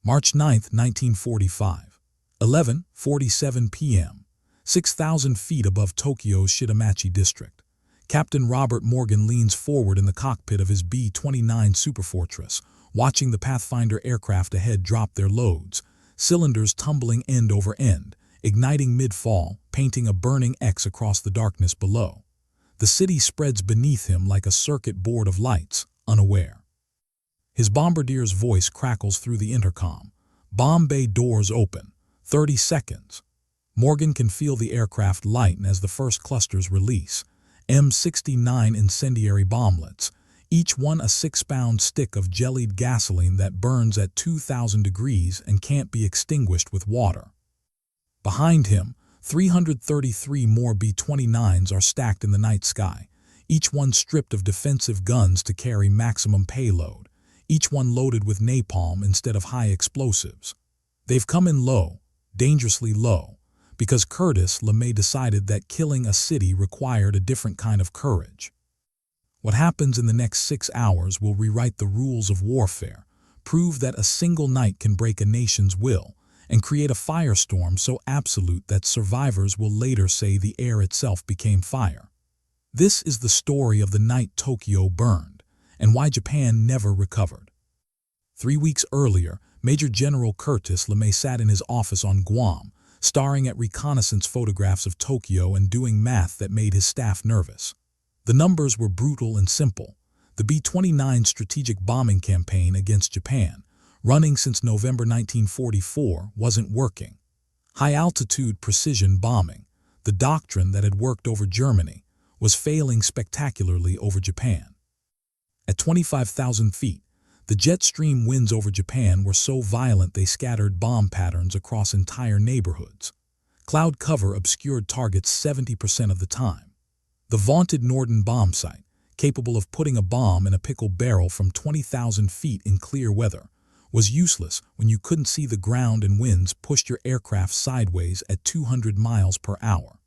March 9, 1945, 11:47 p.m., 6,000 feet above Tokyo's Shitamachi district. Captain Robert Morgan leans forward in the cockpit of his B-29 Superfortress, watching the Pathfinder aircraft ahead drop their loads, cylinders tumbling end over end, igniting mid-fall, painting a burning X across the darkness below. The city spreads beneath him like a circuit board of lights, unaware. His bombardier's voice crackles through the intercom. Bomb bay doors open. 30 seconds. Morgan can feel the aircraft lighten as the first clusters release. M69 incendiary bomblets, each one a 6-pound stick of jellied gasoline that burns at 2,000 degrees and can't be extinguished with water. Behind him, 333 more B-29s are stacked in the night sky, each one stripped of defensive guns to carry maximum payload, each one loaded with napalm instead of high explosives. They've come in low, dangerously low, because Curtis LeMay decided that killing a city required a different kind of courage. What happens in the next 6 hours will rewrite the rules of warfare, prove that a single night can break a nation's will, and create a firestorm so absolute that survivors will later say the air itself became fire. This is the story of the night Tokyo burned, and why Japan never recovered. 3 weeks earlier, Major General Curtis LeMay sat in his office on Guam, staring at reconnaissance photographs of Tokyo and doing math that made his staff nervous. The numbers were brutal and simple. The B-29 strategic bombing campaign against Japan, running since November 1944, wasn't working. High-altitude precision bombing, the doctrine that had worked over Germany, was failing spectacularly over Japan. At 25,000 feet, the jet stream winds over Japan were so violent they scattered bomb patterns across entire neighborhoods. Cloud cover obscured targets 70% of the time. The vaunted Norden bomb site, capable of putting a bomb in a pickle barrel from 20,000 feet in clear weather, was useless when you couldn't see the ground and winds pushed your aircraft sideways at 200 miles per hour.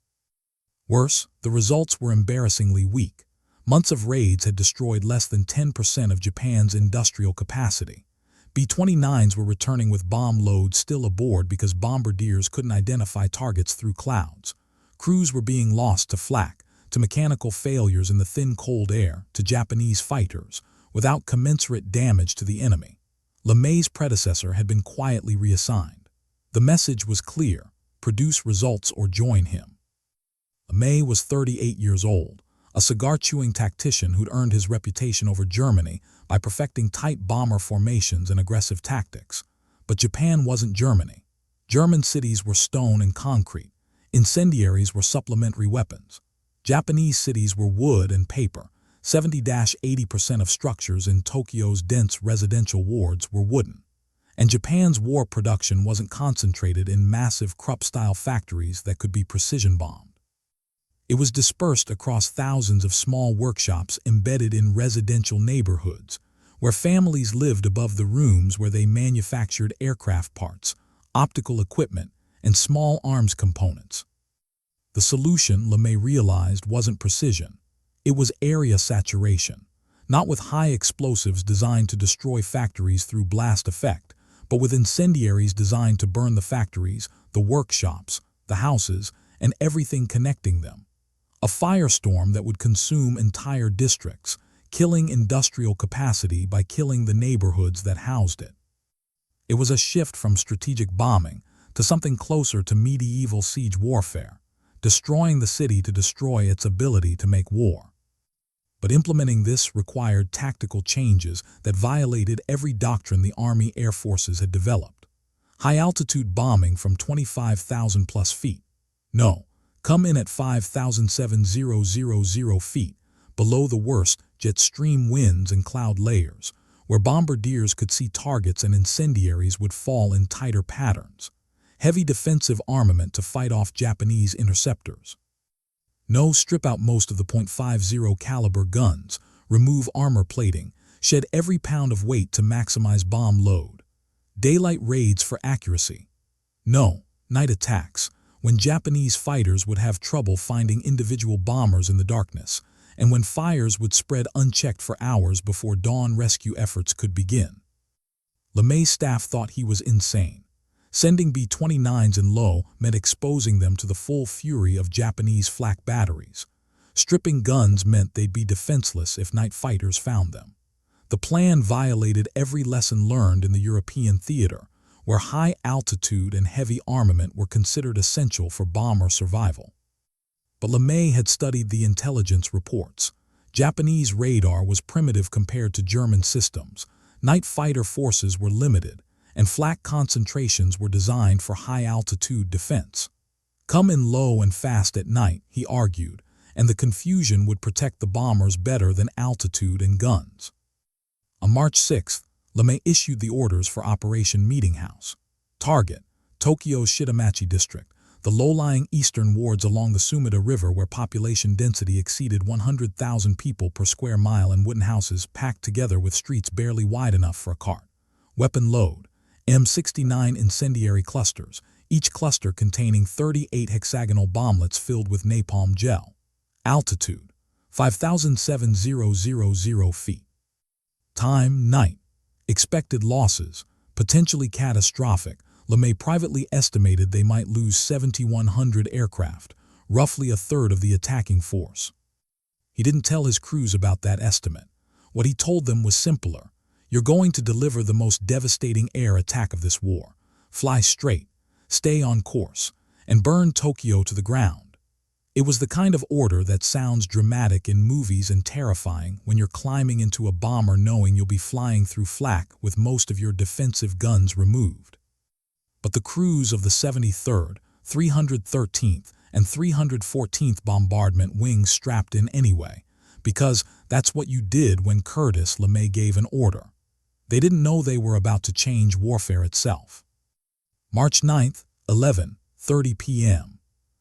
Worse, the results were embarrassingly weak. Months of raids had destroyed less than 10% of Japan's industrial capacity. B-29s were returning with bomb loads still aboard because bombardiers couldn't identify targets through clouds. Crews were being lost to flak, to mechanical failures in the thin cold air, to Japanese fighters, without commensurate damage to the enemy. LeMay's predecessor had been quietly reassigned. The message was clear: produce results or join him. LeMay was 38 years old, a cigar-chewing tactician who'd earned his reputation over Germany by perfecting tight bomber formations and aggressive tactics. But Japan wasn't Germany. German cities were stone and concrete. Incendiaries were supplementary weapons. Japanese cities were wood and paper. 70–80% of structures in Tokyo's dense residential wards were wooden. And Japan's war production wasn't concentrated in massive Krupp-style factories that could be precision-bombed. It was dispersed across thousands of small workshops embedded in residential neighborhoods, where families lived above the rooms where they manufactured aircraft parts, optical equipment, and small arms components. The solution, LeMay realized, wasn't precision. It was area saturation, not with high explosives designed to destroy factories through blast effect, but with incendiaries designed to burn the factories, the workshops, the houses, and everything connecting them. A firestorm that would consume entire districts, killing industrial capacity by killing the neighborhoods that housed it. It was a shift from strategic bombing to something closer to medieval siege warfare, destroying the city to destroy its ability to make war. But implementing this required tactical changes that violated every doctrine the Army Air Forces had developed. High-altitude bombing from 25,000 plus feet. No, come in at 5,700 feet, below the worst jet stream winds and cloud layers, where bombardiers could see targets and incendiaries would fall in tighter patterns. Heavy defensive armament to fight off Japanese interceptors. No, strip out most of the .50 caliber guns, remove armor plating, shed every pound of weight to maximize bomb load. Daylight raids for accuracy. No, night attacks, when Japanese fighters would have trouble finding individual bombers in the darkness, and when fires would spread unchecked for hours before dawn rescue efforts could begin. LeMay's staff thought he was insane. Sending B-29s in low meant exposing them to the full fury of Japanese flak batteries. Stripping guns meant they'd be defenseless if night fighters found them. The plan violated every lesson learned in the European theater, where high altitude and heavy armament were considered essential for bomber survival. But LeMay had studied the intelligence reports. Japanese radar was primitive compared to German systems. Night fighter forces were limited, and flak concentrations were designed for high-altitude defense. Come in low and fast at night, he argued, and the confusion would protect the bombers better than altitude and guns. On March 6th, LeMay issued the orders for Operation Meetinghouse. Target: Tokyo's Shitamachi district, the low-lying eastern wards along the Sumida River where population density exceeded 100,000 people per square mile and wooden houses packed together with streets barely wide enough for a cart. Weapon load: M69 incendiary clusters, each cluster containing 38 hexagonal bomblets filled with napalm gel. Altitude: 5,700 feet. Time: night. Expected losses: potentially catastrophic. LeMay privately estimated they might lose 7,100 aircraft, roughly a third of the attacking force. He didn't tell his crews about that estimate. What he told them was simpler. You're going to deliver the most devastating air attack of this war. Fly straight, stay on course, and burn Tokyo to the ground. It was the kind of order that sounds dramatic in movies and terrifying when you're climbing into a bomber knowing you'll be flying through flak with most of your defensive guns removed. But the crews of the 73rd, 313th, and 314th Bombardment Wings strapped in anyway, because that's what you did when Curtis LeMay gave an order. They didn't know they were about to change warfare itself. March 9th, 11:30 p.m.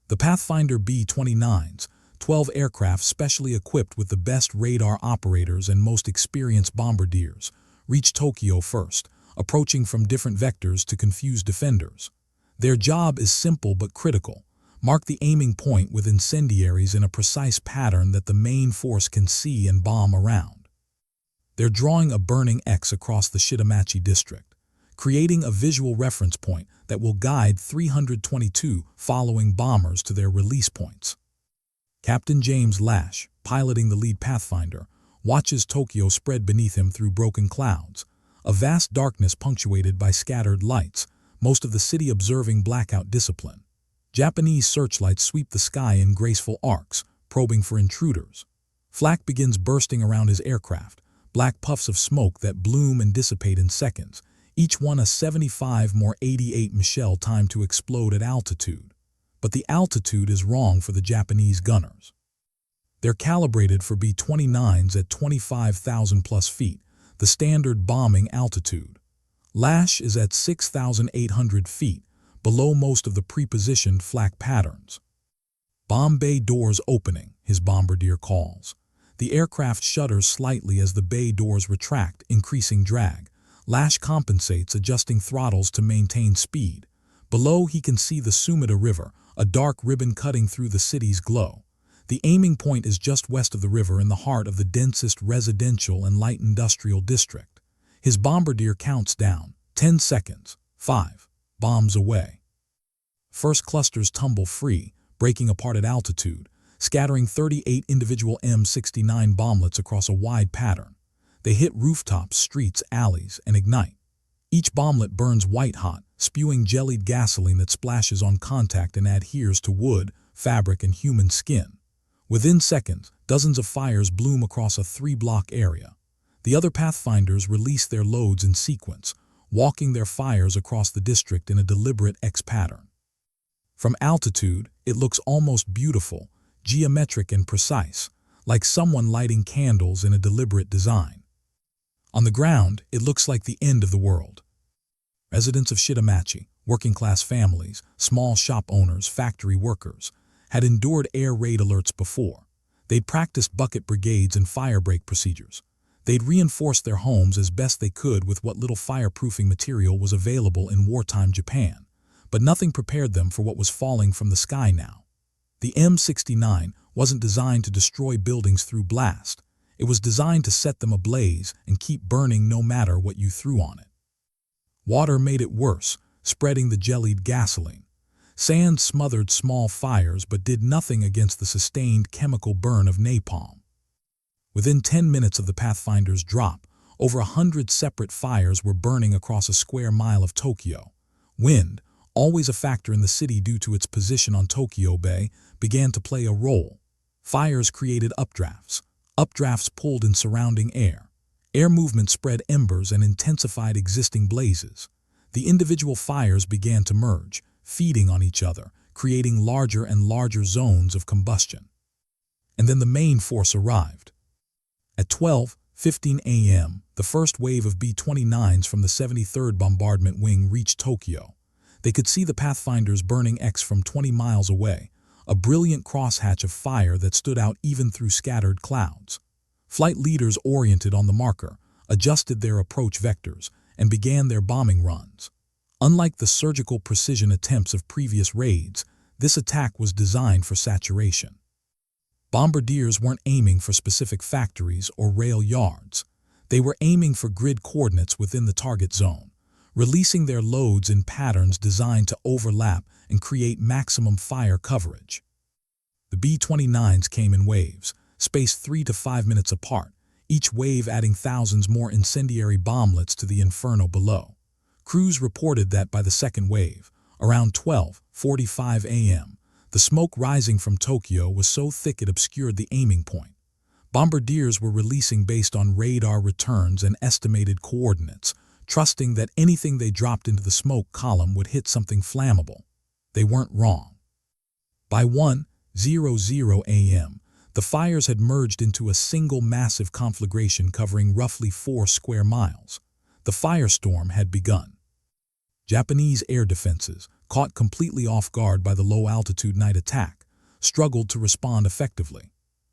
The Pathfinder B-29s, 12 aircraft specially equipped with the best radar operators and most experienced bombardiers, reached Tokyo first, approaching from different vectors to confuse defenders. Their job is simple but critical: mark the aiming point with incendiaries in a precise pattern that the main force can see and bomb around. They're drawing a burning X across the Shitamachi district, creating a visual reference point that will guide 322 following bombers to their release points. Captain James Lash, piloting the lead Pathfinder, watches Tokyo spread beneath him through broken clouds, a vast darkness punctuated by scattered lights, most of the city observing blackout discipline. Japanese searchlights sweep the sky in graceful arcs, probing for intruders. Flak begins bursting around his aircraft, black puffs of smoke that bloom and dissipate in seconds, each one a 75-88 Michel time to explode at altitude. But the altitude is wrong for the Japanese gunners. They're calibrated for B-29s at 25,000 plus feet, the standard bombing altitude. Lash is at 6,800 feet, below most of the pre-positioned flak patterns. "Bomb bay doors opening," his bombardier calls. The aircraft shudders slightly as the bay doors retract, increasing drag. Lash compensates, adjusting throttles to maintain speed. Below, he can see the Sumida River, a dark ribbon cutting through the city's glow. The aiming point is just west of the river in the heart of the densest residential and light industrial district. His bombardier counts down, 10 seconds, 5, bombs away. First clusters tumble free, breaking apart at altitude, scattering 38 individual M69 bomblets across a wide pattern. They hit rooftops, streets, alleys, and ignite. Each bomblet burns white-hot, spewing jellied gasoline that splashes on contact and adheres to wood, fabric, and human skin. Within seconds, dozens of fires bloom across a 3-block area. The other Pathfinders release their loads in sequence, walking their fires across the district in a deliberate X pattern. From altitude, it looks almost beautiful, geometric and precise, like someone lighting candles in a deliberate design. On the ground, it looks like the end of the world. Residents of Shitamachi, working-class families, small shop owners, factory workers, had endured air raid alerts before. They'd practiced bucket brigades and fire break procedures. They'd reinforced their homes as best they could with what little fireproofing material was available in wartime Japan, but nothing prepared them for what was falling from the sky now. The M69 wasn't designed to destroy buildings through blast. It was designed to set them ablaze and keep burning no matter what you threw on it. Water made it worse, spreading the jellied gasoline. Sand smothered small fires but did nothing against the sustained chemical burn of napalm. Within 10 minutes of the Pathfinder's drop, over 100 separate fires were burning across a square mile of Tokyo. Wind, always a factor in the city due to its position on Tokyo Bay, began to play a role. Fires created updrafts. Updrafts pulled in surrounding air. Air movement spread embers and intensified existing blazes. The individual fires began to merge, feeding on each other, creating larger and larger zones of combustion. And then the main force arrived. At 12:15 a.m., the first wave of B-29s from the 73rd Bombardment Wing reached Tokyo. They could see the Pathfinders burning X from 20 miles away, a brilliant crosshatch of fire that stood out even through scattered clouds. Flight leaders oriented on the marker, adjusted their approach vectors, and began their bombing runs. Unlike the surgical precision attempts of previous raids, this attack was designed for saturation. Bombardiers weren't aiming for specific factories or rail yards. They were aiming for grid coordinates within the target zone, releasing their loads in patterns designed to overlap and create maximum fire coverage. The B-29s came in waves, spaced 3 to 5 minutes apart, each wave adding thousands more incendiary bomblets to the inferno below. Crews reported that by the second wave, around 12:45 a.m., the smoke rising from Tokyo was so thick it obscured the aiming point. Bombardiers were releasing based on radar returns and estimated coordinates, trusting that anything they dropped into the smoke column would hit something flammable. They weren't wrong. By 1:00 a.m., the fires had merged into a single massive conflagration covering roughly 4 square miles. The firestorm had begun. Japanese air defenses, caught completely off guard by the low-altitude night attack, struggled to respond effectively.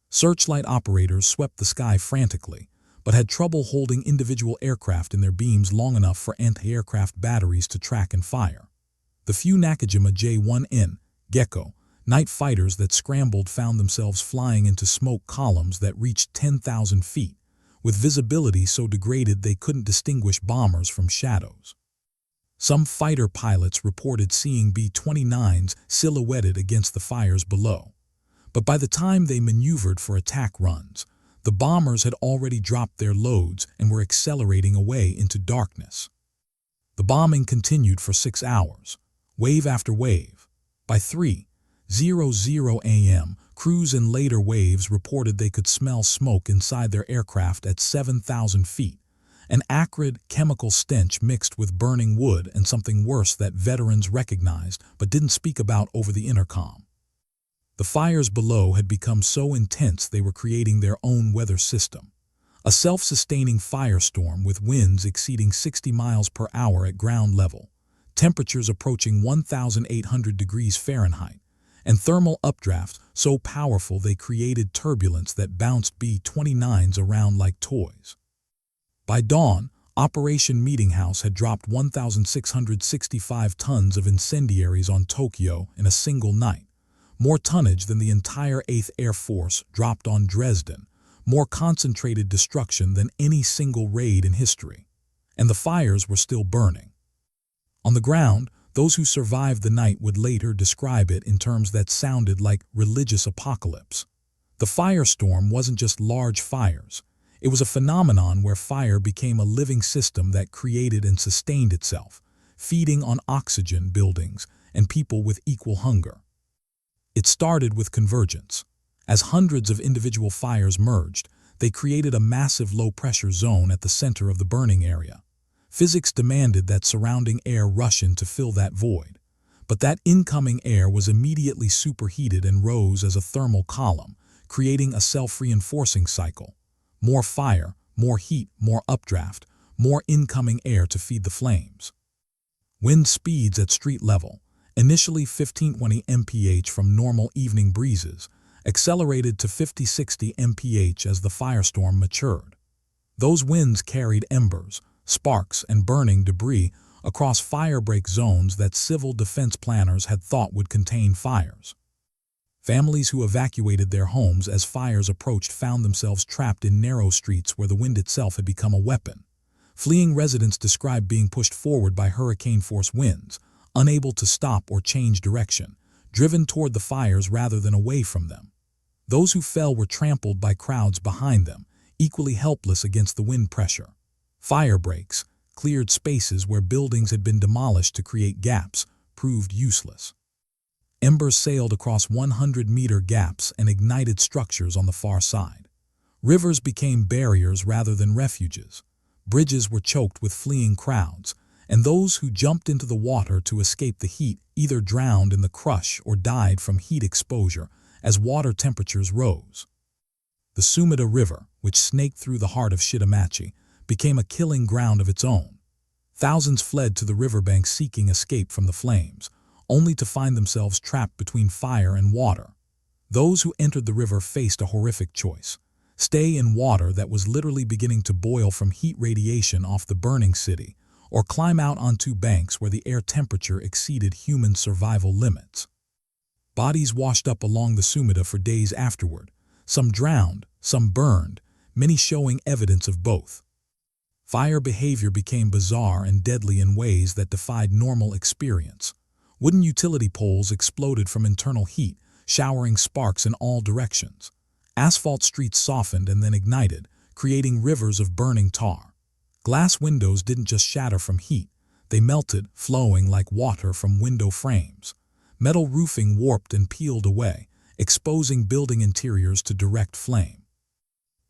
Searchlight operators swept the sky frantically, but had trouble holding individual aircraft in their beams long enough for anti-aircraft batteries to track and fire. The few Nakajima J-1N, Gecko, night fighters that scrambled found themselves flying into smoke columns that reached 10,000 feet, with visibility so degraded they couldn't distinguish bombers from shadows. Some fighter pilots reported seeing B-29s silhouetted against the fires below. But by the time they maneuvered for attack runs, the bombers had already dropped their loads and were accelerating away into darkness. The bombing continued for 6 hours, wave after wave. By 3:00 a.m., crews in later waves reported they could smell smoke inside their aircraft at 7,000 feet, an acrid chemical stench mixed with burning wood and something worse that veterans recognized but didn't speak about over the intercom. The fires below had become so intense they were creating their own weather system. A self-sustaining firestorm with winds exceeding 60 miles per hour at ground level, temperatures approaching 1,800 degrees Fahrenheit, and thermal updrafts so powerful they created turbulence that bounced B-29s around like toys. By dawn, Operation Meetinghouse had dropped 1,665 tons of incendiaries on Tokyo in a single night, more tonnage than the entire 8th Air Force dropped on Dresden, more concentrated destruction than any single raid in history. And the fires were still burning. On the ground, those who survived the night would later describe it in terms that sounded like religious apocalypse. The firestorm wasn't just large fires. It was a phenomenon where fire became a living system that created and sustained itself, feeding on oxygen, buildings, and people with equal hunger. It started with convergence. As hundreds of individual fires merged, they created a massive low-pressure zone at the center of the burning area. Physics demanded that surrounding air rush in to fill that void, but that incoming air was immediately superheated and rose as a thermal column, creating a self-reinforcing cycle. More fire, more heat, more updraft, more incoming air to feed the flames. Wind speeds at street level, initially 15-20 mph from normal evening breezes, accelerated to 50-60 mph as the firestorm matured. Those winds carried embers, sparks, and burning debris across firebreak zones that civil defense planners had thought would contain fires. Families who evacuated their homes as fires approached found themselves trapped in narrow streets where the wind itself had become a weapon. Fleeing residents described being pushed forward by hurricane-force winds, unable to stop or change direction, driven toward the fires rather than away from them. Those who fell were trampled by crowds behind them, equally helpless against the wind pressure. Fire breaks, cleared spaces where buildings had been demolished to create gaps, proved useless. Embers sailed across 100-meter gaps and ignited structures on the far side. Rivers became barriers rather than refuges. Bridges were choked with fleeing crowds, and those who jumped into the water to escape the heat either drowned in the crush or died from heat exposure as water temperatures rose. The Sumida River, which snaked through the heart of Shitamachi, became a killing ground of its own. Thousands fled to the riverbank seeking escape from the flames, only to find themselves trapped between fire and water. Those who entered the river faced a horrific choice: stay in water that was literally beginning to boil from heat radiation off the burning city, or climb out onto banks where the air temperature exceeded human survival limits. Bodies washed up along the Sumida for days afterward, some drowned, some burned, many showing evidence of both. Fire behavior became bizarre and deadly in ways that defied normal experience. Wooden utility poles exploded from internal heat, showering sparks in all directions. Asphalt streets softened and then ignited, creating rivers of burning tar. Glass windows didn't just shatter from heat, they melted, flowing like water from window frames. Metal roofing warped and peeled away, exposing building interiors to direct flame.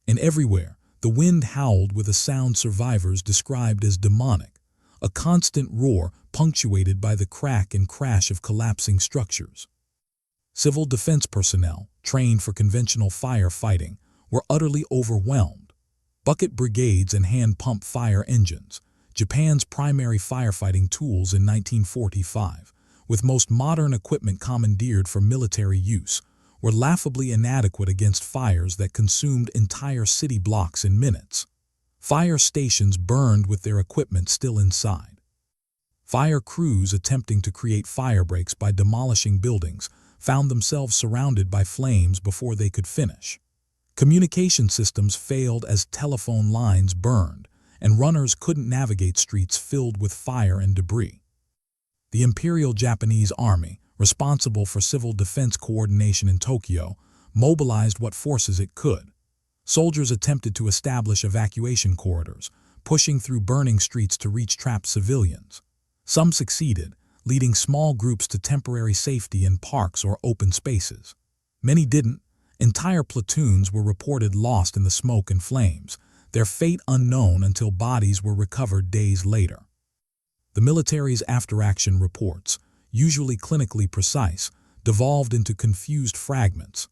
And everywhere, the wind howled with a sound survivors described as demonic, a constant roar punctuated by the crack and crash of collapsing structures. Civil defense personnel, trained for conventional firefighting, were utterly overwhelmed. Bucket brigades and hand-pump fire engines, Japan's primary firefighting tools in 1945, with most modern equipment commandeered for military use, were laughably inadequate against fires that consumed entire city blocks in minutes. Fire stations burned with their equipment still inside. Fire crews attempting to create fire breaks by demolishing buildings found themselves surrounded by flames before they could finish. Communication systems failed as telephone lines burned, and runners couldn't navigate streets filled with fire and debris. The Imperial Japanese Army, responsible for civil defense coordination in Tokyo, mobilized what forces it could. Soldiers attempted to establish evacuation corridors, pushing through burning streets to reach trapped civilians. Some succeeded, leading small groups to temporary safety in parks or open spaces. Many didn't. Entire platoons were reported lost in the smoke and flames, their fate unknown until bodies were recovered days later. The military's after-action reports, usually clinically precise, devolved into confused fragments.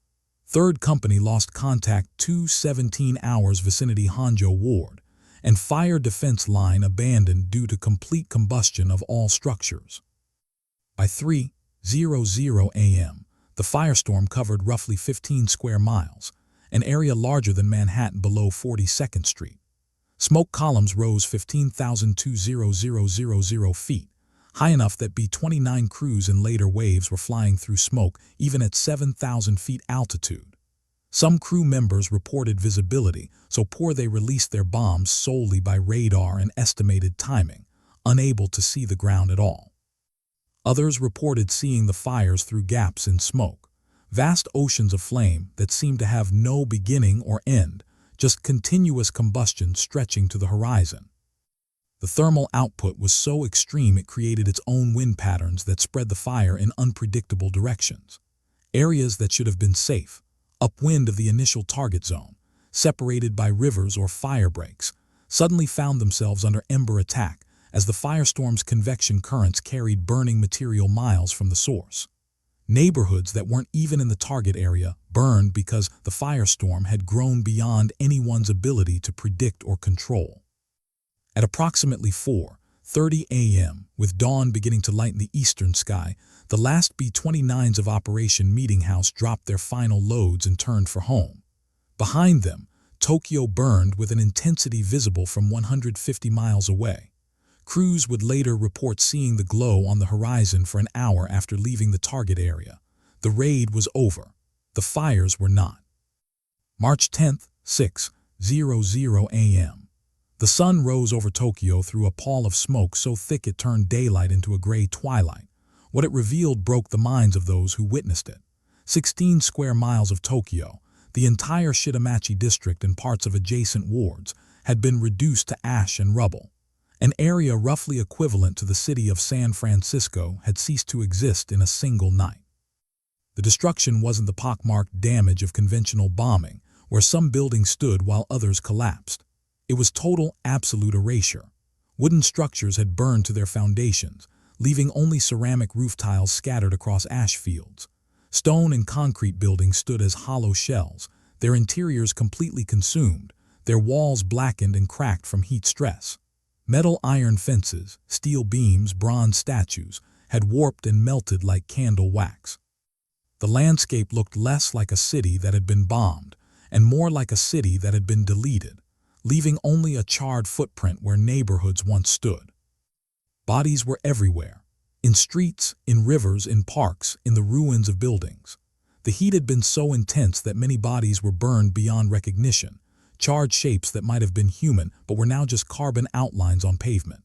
3rd Company lost contact 2:17 hours vicinity Honjo Ward, and fire defense line abandoned due to complete combustion of all structures. By 3:00 a.m., the firestorm covered roughly 15 square miles, an area larger than Manhattan below 42nd Street. Smoke columns rose 15,200 feet, high enough that B-29 crews in later waves were flying through smoke even at 7,000 feet altitude. Some crew members reported visibility so poor they released their bombs solely by radar and estimated timing, unable to see the ground at all. Others reported seeing the fires through gaps in smoke, vast oceans of flame that seemed to have no beginning or end, just continuous combustion stretching to the horizon. The thermal output was so extreme it created its own wind patterns that spread the fire in unpredictable directions. Areas that should have been safe, upwind of the initial target zone, separated by rivers or fire breaks, suddenly found themselves under ember attack as the firestorm's convection currents carried burning material miles from the source. Neighborhoods that weren't even in the target area burned because the firestorm had grown beyond anyone's ability to predict or control. At approximately 4:30 a.m., with dawn beginning to lighten the eastern sky, the last B-29s of Operation Meetinghouse dropped their final loads and turned for home. Behind them, Tokyo burned with an intensity visible from 150 miles away. Crews would later report seeing the glow on the horizon for an hour after leaving the target area. The raid was over. The fires were not. March 10th, 6:00 a.m. The sun rose over Tokyo through a pall of smoke so thick it turned daylight into a gray twilight. What it revealed broke the minds of those who witnessed it. 16 square miles of Tokyo, the entire Shitamachi district and parts of adjacent wards, had been reduced to ash and rubble. An area roughly equivalent to the city of San Francisco had ceased to exist in a single night. The destruction wasn't the pockmarked damage of conventional bombing, where some buildings stood while others collapsed. It was total, absolute erasure. Wooden structures had burned to their foundations, leaving only ceramic roof tiles scattered across ash fields. Stone and concrete buildings stood as hollow shells, their interiors completely consumed, their walls blackened and cracked from heat stress. Metal iron fences, steel beams, bronze statues had warped and melted like candle wax. The landscape looked less like a city that had been bombed and more like a city that had been deleted, leaving only a charred footprint where neighborhoods once stood. Bodies were everywhere, in streets, in rivers, in parks, in the ruins of buildings. The heat had been so intense that many bodies were burned beyond recognition, charred shapes that might have been human but were now just carbon outlines on pavement.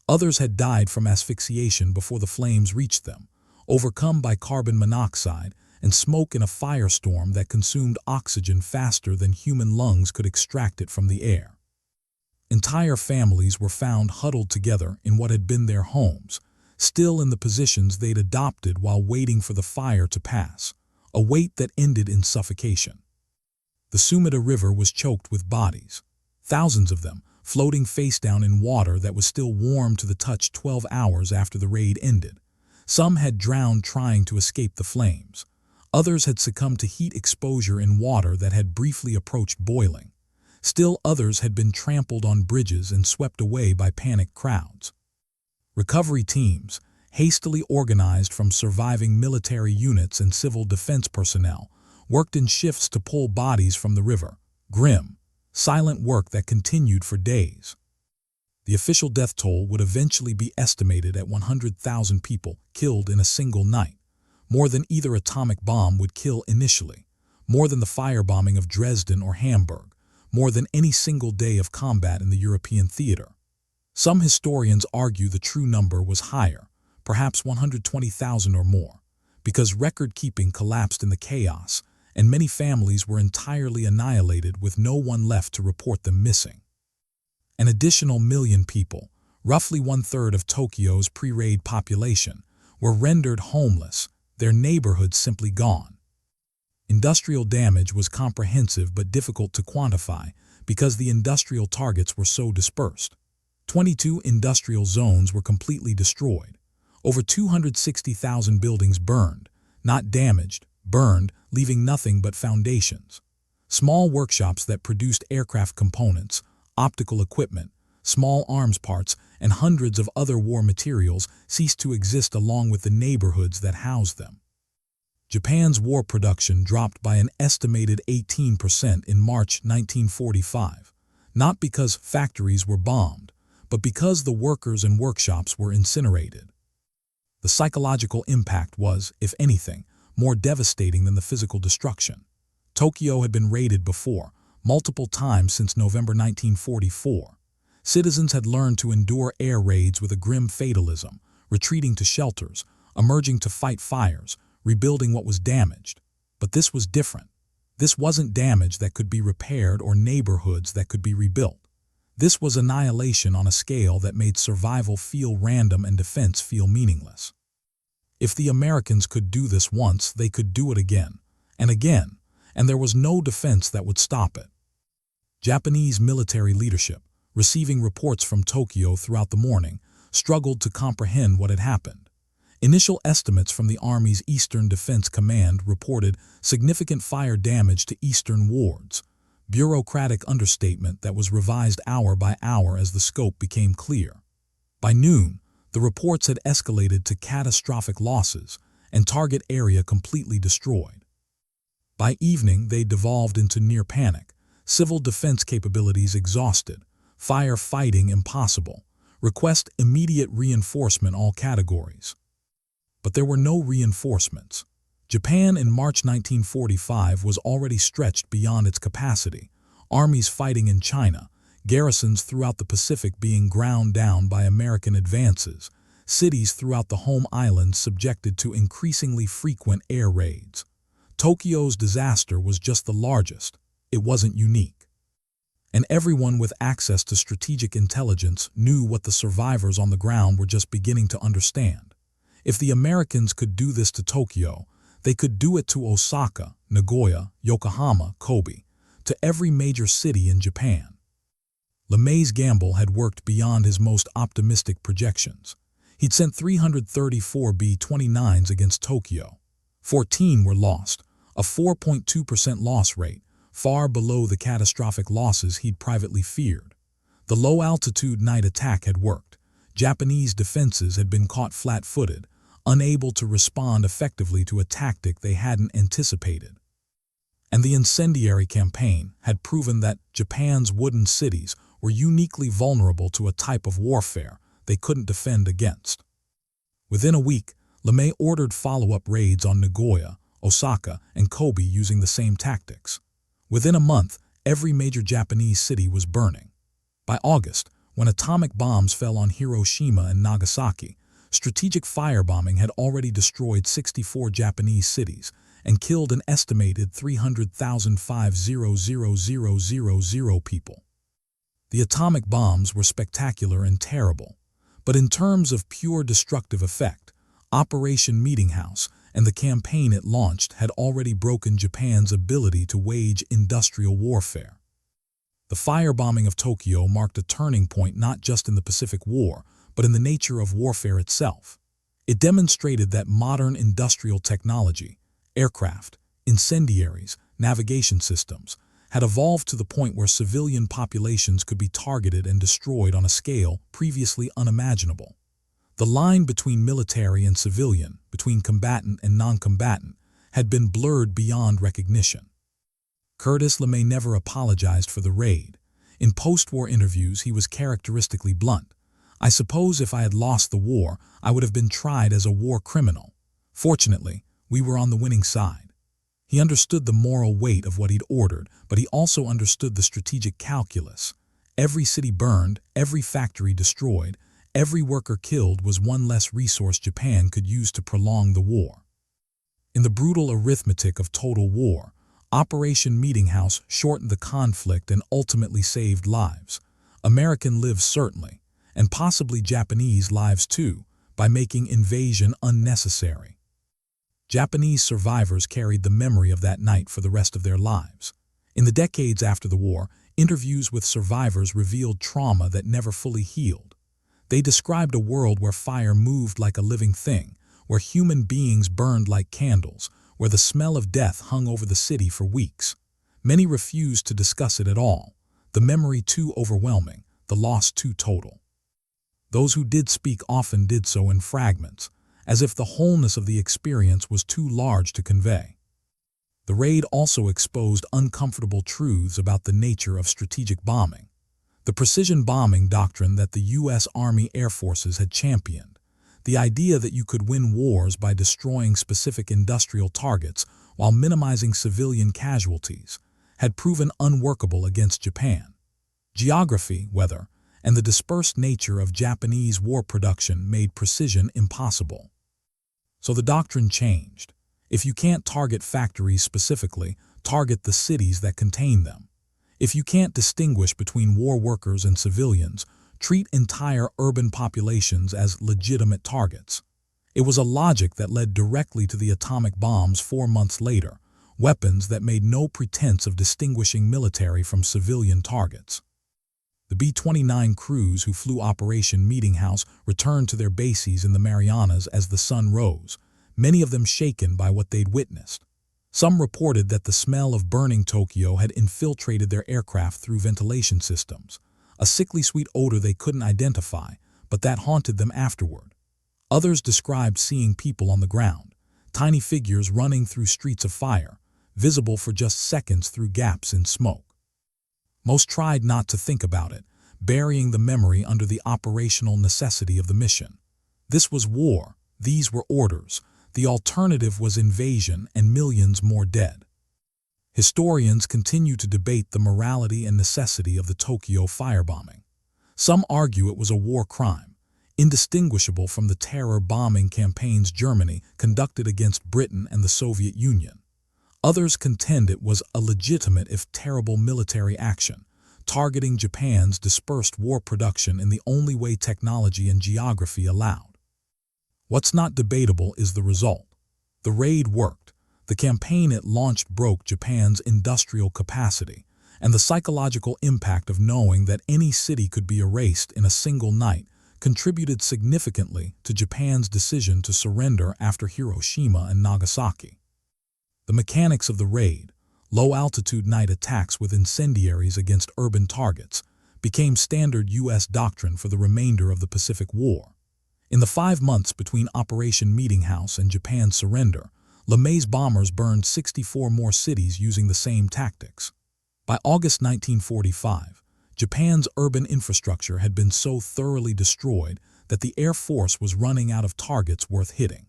Others had died from asphyxiation before the flames reached them, overcome by carbon monoxide and smoke in a firestorm that consumed oxygen faster than human lungs could extract it from the air. Entire families were found huddled together in what had been their homes, still in the positions they'd adopted while waiting for the fire to pass, a wait that ended in suffocation. The Sumida River was choked with bodies, thousands of them floating face down in water that was still warm to the touch 12 hours after the raid ended. Some had drowned trying to escape the flames. Others had succumbed to heat exposure in water that had briefly approached boiling. Still others had been trampled on bridges and swept away by panicked crowds. Recovery teams, hastily organized from surviving military units and civil defense personnel, worked in shifts to pull bodies from the river. Grim, silent work that continued for days. The official death toll would eventually be estimated at 100,000 people killed in a single night, more than either atomic bomb would kill initially, more than the firebombing of Dresden or Hamburg, more than any single day of combat in the European theater. Some historians argue the true number was higher, perhaps 120,000 or more, because record-keeping collapsed in the chaos and many families were entirely annihilated with no one left to report them missing. An additional million people, roughly one-third of Tokyo's pre-raid population, were rendered homeless, their neighborhoods simply gone. Industrial damage was comprehensive but difficult to quantify because the industrial targets were so dispersed. 22 industrial zones were completely destroyed. Over 260,000 buildings burned, not damaged, burned, leaving nothing but foundations. Small workshops that produced aircraft components, optical equipment, small arms parts, and hundreds of other war materials ceased to exist along with the neighborhoods that housed them. Japan's war production dropped by an estimated 18% in March 1945, not because factories were bombed, but because the workers and workshops were incinerated. The psychological impact was, if anything, more devastating than the physical destruction. Tokyo had been raided before, multiple times since November 1944. Citizens had learned to endure air raids with a grim fatalism, retreating to shelters, emerging to fight fires, rebuilding what was damaged. But this was different. This wasn't damage that could be repaired or neighborhoods that could be rebuilt. This was annihilation on a scale that made survival feel random and defense feel meaningless. If the Americans could do this once, they could do it again, and there was no defense that would stop it. Japanese military leadership, receiving reports from Tokyo throughout the morning, struggled to comprehend what had happened. Initial estimates from the Army's Eastern Defense Command reported significant fire damage to eastern wards, bureaucratic understatement that was revised hour by hour as the scope became clear. By noon, the reports had escalated to catastrophic losses and target area completely destroyed. By evening, they devolved into near panic, civil defense capabilities exhausted, fire fighting impossible, request immediate reinforcement all categories. But there were no reinforcements. Japan in March 1945 was already stretched beyond its capacity, armies fighting in China, garrisons throughout the Pacific being ground down by American advances, cities throughout the home islands subjected to increasingly frequent air raids. Tokyo's disaster was just the largest. It wasn't unique. And everyone with access to strategic intelligence knew what the survivors on the ground were just beginning to understand. If the Americans could do this to Tokyo, they could do it to Osaka, Nagoya, Yokohama, Kobe, to every major city in Japan. LeMay's gamble had worked beyond his most optimistic projections. He'd sent 334 B-29s against Tokyo. 14 were lost, a 4.2% loss rate, far below the catastrophic losses he'd privately feared. The low-altitude night attack had worked. Japanese defenses had been caught flat-footed, unable to respond effectively to a tactic they hadn't anticipated. And the incendiary campaign had proven that Japan's wooden cities were uniquely vulnerable to a type of warfare they couldn't defend against. Within a week, LeMay ordered follow-up raids on Nagoya, Osaka, and Kobe using the same tactics. Within a month, every major Japanese city was burning. By August, when atomic bombs fell on Hiroshima and Nagasaki, strategic firebombing had already destroyed 64 Japanese cities and killed an estimated 300,500 people. The atomic bombs were spectacular and terrible, but in terms of pure destructive effect, Operation Meetinghouse and the campaign it launched had already broken Japan's ability to wage industrial warfare. The firebombing of Tokyo marked a turning point not just in the Pacific War, but in the nature of warfare itself. It demonstrated that modern industrial technology, aircraft, incendiaries, navigation systems, had evolved to the point where civilian populations could be targeted and destroyed on a scale previously unimaginable. The line between military and civilian, between combatant and non-combatant, had been blurred beyond recognition. Curtis LeMay never apologized for the raid. In post-war interviews, he was characteristically blunt. "I suppose if I had lost the war, I would have been tried as a war criminal. Fortunately, we were on the winning side." He understood the moral weight of what he'd ordered, but he also understood the strategic calculus. Every city burned, every factory destroyed, every worker killed was one less resource Japan could use to prolong the war. In the brutal arithmetic of total war, Operation Meetinghouse shortened the conflict and ultimately saved lives. American lives certainly, and possibly Japanese lives too, by making invasion unnecessary. Japanese survivors carried the memory of that night for the rest of their lives. In the decades after the war, interviews with survivors revealed trauma that never fully healed. They described a world where fire moved like a living thing, where human beings burned like candles, where the smell of death hung over the city for weeks. Many refused to discuss it at all, the memory too overwhelming, the loss too total. Those who did speak often did so in fragments, as if the wholeness of the experience was too large to convey. The raid also exposed uncomfortable truths about the nature of strategic bombing. The precision bombing doctrine that the U.S. Army Air Forces had championed, the idea that you could win wars by destroying specific industrial targets while minimizing civilian casualties, had proven unworkable against Japan. Geography, weather, and the dispersed nature of Japanese war production made precision impossible. So the doctrine changed. If you can't target factories specifically, target the cities that contain them. If you can't distinguish between war workers and civilians, treat entire urban populations as legitimate targets. It was a logic that led directly to the atomic bombs 4 months later, weapons that made no pretense of distinguishing military from civilian targets. The B-29 crews who flew Operation Meetinghouse returned to their bases in the Marianas as the sun rose, many of them shaken by what they'd witnessed. Some reported that the smell of burning Tokyo had infiltrated their aircraft through ventilation systems, a sickly sweet odor they couldn't identify, but that haunted them afterward. Others described seeing people on the ground, tiny figures running through streets of fire, visible for just seconds through gaps in smoke. Most tried not to think about it, burying the memory under the operational necessity of the mission. This was war, these were orders, the alternative was invasion and millions more dead. Historians continue to debate the morality and necessity of the Tokyo firebombing. Some argue it was a war crime, indistinguishable from the terror bombing campaigns Germany conducted against Britain and the Soviet Union. Others contend it was a legitimate if terrible military action, targeting Japan's dispersed war production in the only way technology and geography allowed. What's not debatable is the result. The raid worked. The campaign it launched broke Japan's industrial capacity, and the psychological impact of knowing that any city could be erased in a single night contributed significantly to Japan's decision to surrender after Hiroshima and Nagasaki. The mechanics of the raid, low-altitude night attacks with incendiaries against urban targets, became standard U.S. doctrine for the remainder of the Pacific War. In the 5 months between Operation Meetinghouse and Japan's surrender, LeMay's bombers burned 64 more cities using the same tactics. By August 1945, Japan's urban infrastructure had been so thoroughly destroyed that the Air Force was running out of targets worth hitting.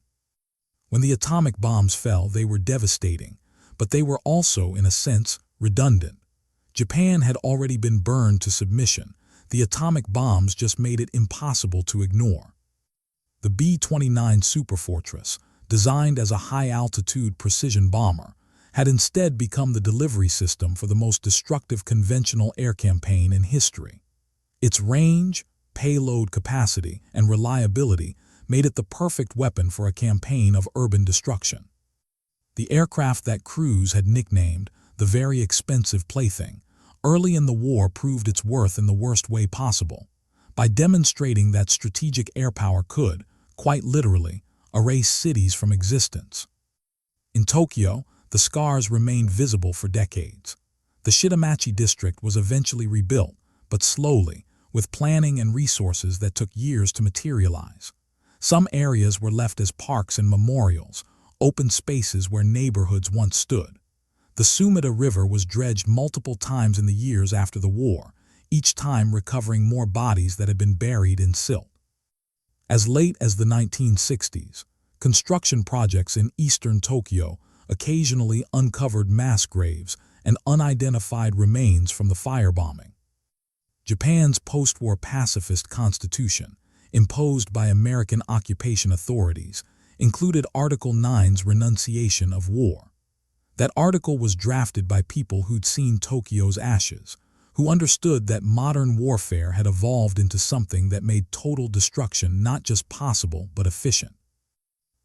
When the atomic bombs fell, they were devastating, but they were also, in a sense, redundant. Japan had already been burned to submission. The atomic bombs just made it impossible to ignore. The B-29 Superfortress, designed as a high-altitude precision bomber, had instead become the delivery system for the most destructive conventional air campaign in history. Its range, payload capacity, and reliability made it the perfect weapon for a campaign of urban destruction. The aircraft that crews had nicknamed the very expensive plaything, early in the war proved its worth in the worst way possible, by demonstrating that strategic air power could, quite literally, erase cities from existence. In Tokyo, the scars remained visible for decades. The Shitamachi district was eventually rebuilt, but slowly, with planning and resources that took years to materialize. Some areas were left as parks and memorials, open spaces where neighborhoods once stood. The Sumida River was dredged multiple times in the years after the war, each time recovering more bodies that had been buried in silt. As late as the 1960s, construction projects in eastern Tokyo occasionally uncovered mass graves and unidentified remains from the firebombing. Japan's post-war pacifist constitution, imposed by American occupation authorities, included Article 9's renunciation of war. That article was drafted by people who'd seen Tokyo's ashes, who understood that modern warfare had evolved into something that made total destruction not just possible but efficient.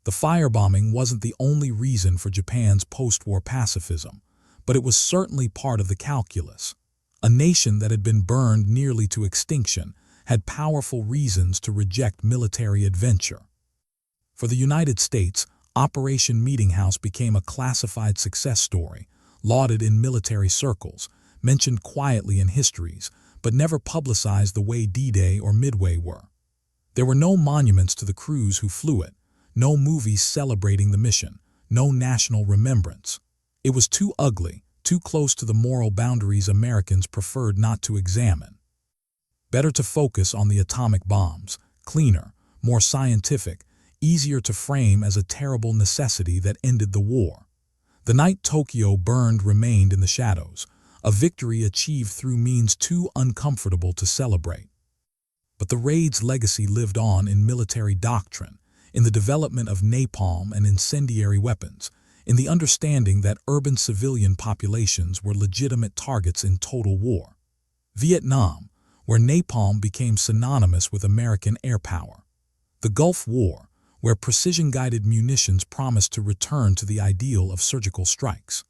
The firebombing wasn't the only reason for Japan's post-war pacifism, but it was certainly part of the calculus. A nation that had been burned nearly to extinction had powerful reasons to reject military adventure. For the United States, Operation Meetinghouse became a classified success story, lauded in military circles, mentioned quietly in histories, but never publicized the way D-Day or Midway were. There were no monuments to the crews who flew it, no movies celebrating the mission, no national remembrance. It was too ugly, too close to the moral boundaries Americans preferred not to examine. Better to focus on the atomic bombs, cleaner, more scientific, easier to frame as a terrible necessity that ended the war. The night Tokyo burned remained in the shadows, a victory achieved through means too uncomfortable to celebrate. But the raid's legacy lived on in military doctrine, in the development of napalm and incendiary weapons, in the understanding that urban civilian populations were legitimate targets in total war. Vietnam, where napalm became synonymous with American air power. The Gulf War, where precision-guided munitions promised to return to the ideal of surgical strikes.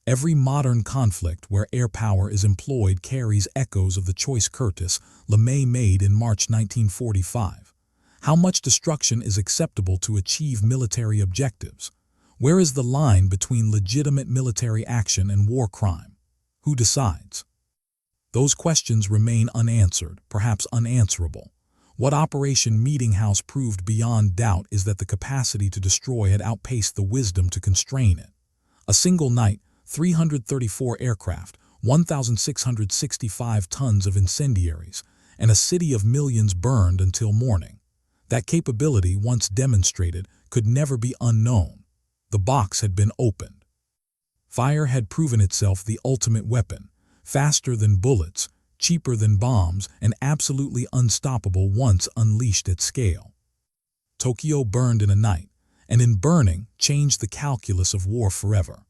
Every modern conflict where air power is employed carries echoes of the choice Curtis LeMay made in March 1945. How much destruction is acceptable to achieve military objectives? Where is the line between legitimate military action and war crime? Who decides? Those questions remain unanswered, perhaps unanswerable. What Operation Meetinghouse proved beyond doubt is that the capacity to destroy had outpaced the wisdom to constrain it. A single night, 334 aircraft, 1,665 tons of incendiaries, and a city of millions burned until morning. That capability, once demonstrated, could never be unknown. The box had been opened. Fire had proven itself the ultimate weapon, faster than bullets, cheaper than bombs, and absolutely unstoppable once unleashed at scale. Tokyo burned in a night, and in burning changed the calculus of war forever.